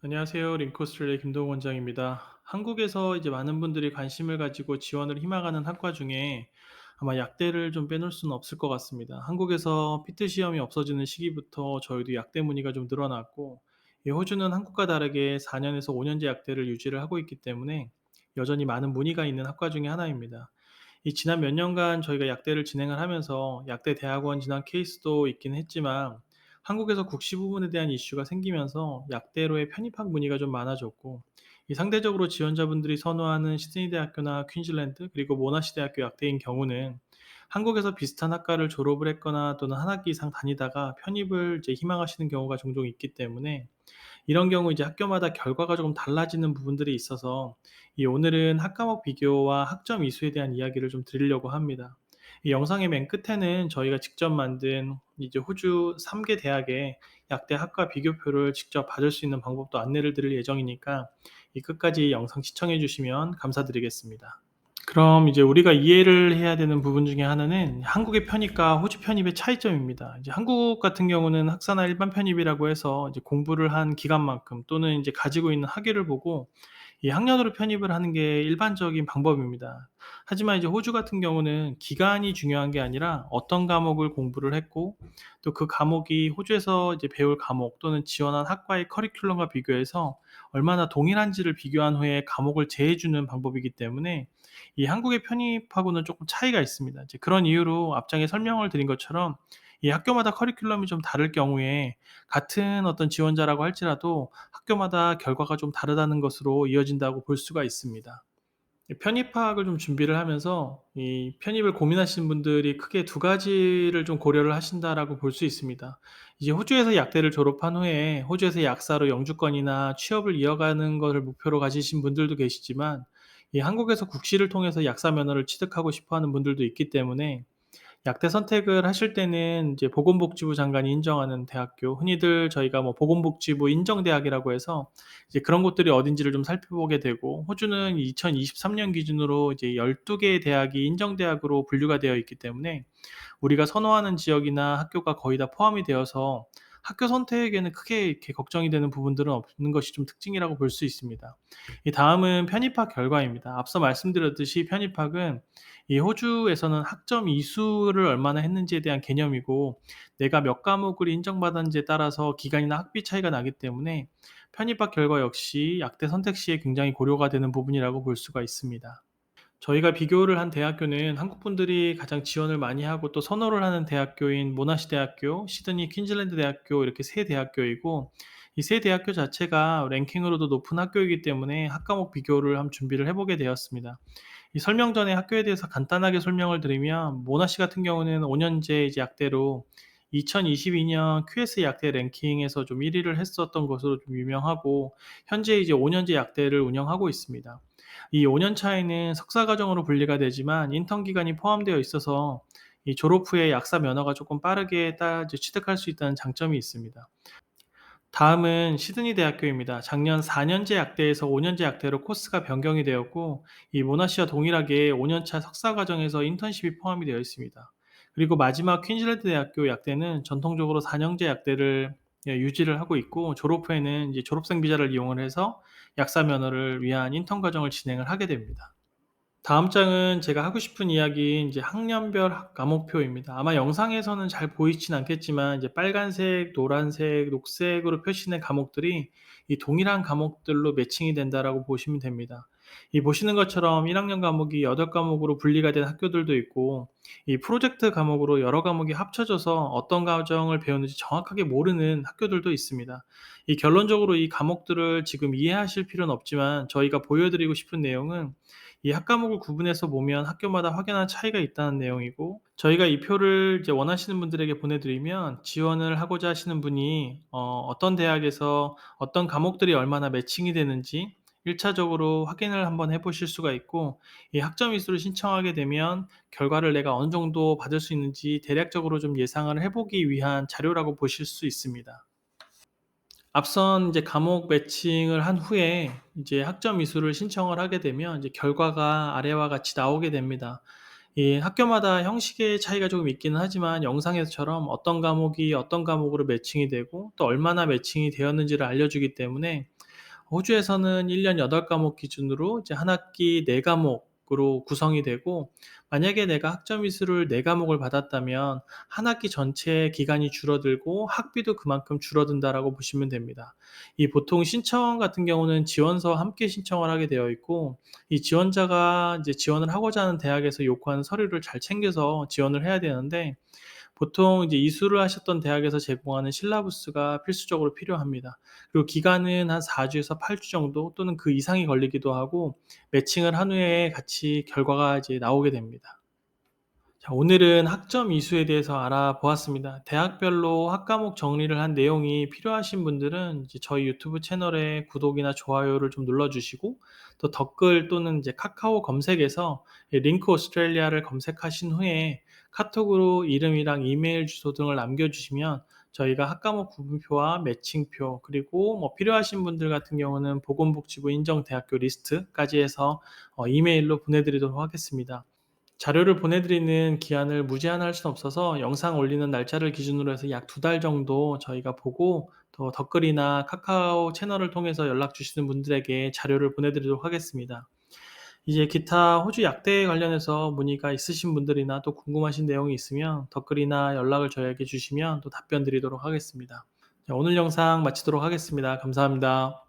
안녕하세요. 링코스트레의 김동원 원장입니다. 한국에서 이제 많은 분들이 관심을 가지고 지원을 희망하는 학과 중에 아마 약대를 좀 빼놓을 수는 없을 것 같습니다. 한국에서 피트 시험이 없어지는 시기부터 저희도 약대 문의가 좀 늘어났고, 이 호주는 한국과 다르게 4년에서 5년제 약대를 유지를 하고 있기 때문에 여전히 많은 문의가 있는 학과 중에 하나입니다. 이 지난 몇 년간 저희가 약대를 진행을 하면서 약대 대학원 진학 케이스도 있긴 했지만, 한국에서 국시 부분에 대한 이슈가 생기면서 약대로의 편입학 문의가 좀 많아졌고, 이 상대적으로 지원자분들이 선호하는 시드니 대학교나 퀸즐랜드 그리고 모나시 대학교 약대인 경우는 한국에서 비슷한 학과를 졸업을 했거나 또는 한 학기 이상 다니다가 편입을 이제 희망하시는 경우가 종종 있기 때문에, 이런 경우 이제 학교마다 결과가 조금 달라지는 부분들이 있어서 이 오늘은 학과목 비교와 학점 이수에 대한 이야기를 좀 드리려고 합니다. 이 영상의 맨 끝에는 저희가 직접 만든 이제 호주 3개 대학의 약대 학과 비교표를 직접 받을 수 있는 방법도 안내를 드릴 예정이니까 이 끝까지 영상 시청해 주시면 감사드리겠습니다. 그럼 이제 우리가 이해를 해야 되는 부분 중에 하나는 한국의 편입과 호주 편입의 차이점입니다. 이제 한국 같은 경우는 학사나 일반 편입이라고 해서 이제 공부를 한 기간만큼 또는 이제 가지고 있는 학위를 보고 이 학년으로 편입을 하는 게 일반적인 방법입니다. 하지만 이제 호주 같은 경우는 기간이 중요한 게 아니라 어떤 과목을 공부를 했고, 또 그 과목이 호주에서 이제 배울 과목 또는 지원한 학과의 커리큘럼과 비교해서 얼마나 동일한지를 비교한 후에 과목을 제해주는 방법이기 때문에 이 한국의 편입하고는 조금 차이가 있습니다. 이제 그런 이유로 앞장에 설명을 드린 것처럼 이 학교마다 커리큘럼이 좀 다를 경우에 같은 어떤 지원자라고 할지라도 학교마다 결과가 좀 다르다는 것으로 이어진다고 볼 수가 있습니다. 이 편입학을 좀 준비를 하면서 이 편입을 고민하시는 분들이 크게 두 가지를 좀 고려를 하신다라고 볼 수 있습니다. 이제 호주에서 약대를 졸업한 후에 호주에서 약사로 영주권이나 취업을 이어가는 것을 목표로 가지신 분들도 계시지만, 이 한국에서 국시를 통해서 약사 면허를 취득하고 싶어 하는 분들도 있기 때문에 약대 선택을 하실 때는 이제 보건복지부 장관이 인정하는 대학교, 흔히들 저희가 뭐 보건복지부 인정대학이라고 해서 이제 그런 곳들이 어딘지를 좀 살펴보게 되고, 호주는 2023년 기준으로 이제 12개의 대학이 인정대학으로 분류가 되어 있기 때문에 우리가 선호하는 지역이나 학교가 거의 다 포함이 되어서 학교 선택에는 크게 이렇게 걱정이 되는 부분들은 없는 것이 좀 특징이라고 볼 수 있습니다. 이 다음은 편입학 결과입니다. 앞서 말씀드렸듯이 편입학은 이 호주에서는 학점 이수를 얼마나 했는지에 대한 개념이고, 내가 몇 과목을 인정받았는지에 따라서 기간이나 학비 차이가 나기 때문에 편입학 결과 역시 약대 선택 시에 굉장히 고려가 되는 부분이라고 볼 수가 있습니다. 저희가 비교를 한 대학교는 한국 분들이 가장 지원을 많이 하고 또 선호를 하는 대학교인 모나시 대학교, 시드니 퀸즐랜드 대학교, 이렇게 세 대학교이고, 이 세 대학교 자체가 랭킹으로도 높은 학교이기 때문에 학과목 비교를 한번 준비를 해 보게 되었습니다. 이 설명 전에 학교에 대해서 간단하게 설명을 드리면, 모나시 같은 경우는 5 년제 이제 약대로 2022년 QS 약대 랭킹에서 좀 1 위를 했었던 것으로 좀 유명하고, 현재 이제 5 년제 약대를 운영하고 있습니다. 이 5년 차에는 석사 과정으로 분리가 되지만 인턴 기간이 포함되어 있어서 이 졸업 후에 약사 면허가 조금 빠르게 이제 취득할 수 있다는 장점이 있습니다. 다음은 시드니 대학교입니다. 작년 4년제 약대에서 5년제 약대로 코스가 변경이 되었고, 이 모나시와 동일하게 5년차 석사 과정에서 인턴십이 포함이 되어 있습니다. 그리고 마지막 퀸즐랜드 대학교 약대는 전통적으로 4년제 약대를 유지를 하고 있고, 졸업 후에는 이제 졸업생 비자를 이용을 해서 약사 면허를 위한 인턴 과정을 진행을 하게 됩니다. 다음 장은 제가 하고 싶은 이야기인 이제 학년별 과목표입니다. 아마 영상에서는 잘 보이진 않겠지만 이제 빨간색, 노란색, 녹색으로 표시된 과목들이 이 동일한 과목들로 매칭이 된다라고 보시면 됩니다. 이 보시는 것처럼 1학년 과목이 8과목으로 분리가 된 학교들도 있고, 이 프로젝트 과목으로 여러 과목이 합쳐져서 어떤 과정을 배우는지 정확하게 모르는 학교들도 있습니다. 이 결론적으로 이 과목들을 지금 이해하실 필요는 없지만, 저희가 보여드리고 싶은 내용은 이 학과목을 구분해서 보면 학교마다 확연한 차이가 있다는 내용이고, 저희가 이 표를 이제 원하시는 분들에게 보내드리면 지원을 하고자 하시는 분이 어떤 대학에서 어떤 과목들이 얼마나 매칭이 되는지 1차적으로 확인을 한번 해보실 수가 있고, 이 학점 이수를 신청하게 되면 결과를 내가 어느 정도 받을 수 있는지 대략적으로 좀 예상을 해보기 위한 자료라고 보실 수 있습니다. 앞선 이제 과목 매칭을 한 후에 이제 학점 이수를 신청을 하게 되면 이제 결과가 아래와 같이 나오게 됩니다. 이 학교마다 형식의 차이가 조금 있기는 하지만 영상에서처럼 어떤 과목이 어떤 과목으로 매칭이 되고 또 얼마나 매칭이 되었는지를 알려주기 때문에 호주에서는 1년 8 과목 기준으로 이제 한 학기 4 과목으로 구성이 되고, 만약에 내가 학점 이수를 4 과목을 받았다면 한 학기 전체 기간이 줄어들고 학비도 그만큼 줄어든다라고 보시면 됩니다. 이 보통 신청 같은 경우는 지원서와 함께 신청을 하게 되어 있고, 이 지원자가 이제 지원을 하고자 하는 대학에서 요구하는 서류를 잘 챙겨서 지원을 해야 되는데, 보통 이제 이수를 하셨던 대학에서 제공하는 실라부스가 필수적으로 필요합니다. 그리고 기간은 한 4 주에서 8주 정도 또는 그 이상이 걸리기도 하고, 매칭을 한 후에 같이 결과가 이제 나오게 됩니다. 자, 오늘은 학점 이수에 대해서 알아보았습니다. 대학별로 학과목 정리를 한 내용이 필요하신 분들은 이제 저희 유튜브 채널에 구독이나 좋아요를 좀 눌러주시고, 또 댓글 또는 이제 카카오 검색에서 이 링크 오스트레일리아를 검색하신 후에 카톡으로 이름이랑 이메일 주소 등을 남겨주시면 저희가 학과목 구분표와 매칭표, 그리고 뭐 필요하신 분들 같은 경우는 보건복지부 인정 대학교 리스트까지 해서 이메일로 보내드리도록 하겠습니다. 자료를 보내드리는 기한을 무제한할 수는 없어서 영상 올리는 날짜를 기준으로 해서 약 2달 정도 저희가 보고, 또 댓글이나 카카오 채널을 통해서 연락 주시는 분들에게 자료를 보내드리도록 하겠습니다. 이제 기타 호주 약대에 관련해서 문의가 있으신 분들이나 또 궁금하신 내용이 있으면 댓글이나 연락을 저희에게 주시면 또 답변 드리도록 하겠습니다. 자, 오늘 영상 마치도록 하겠습니다. 감사합니다.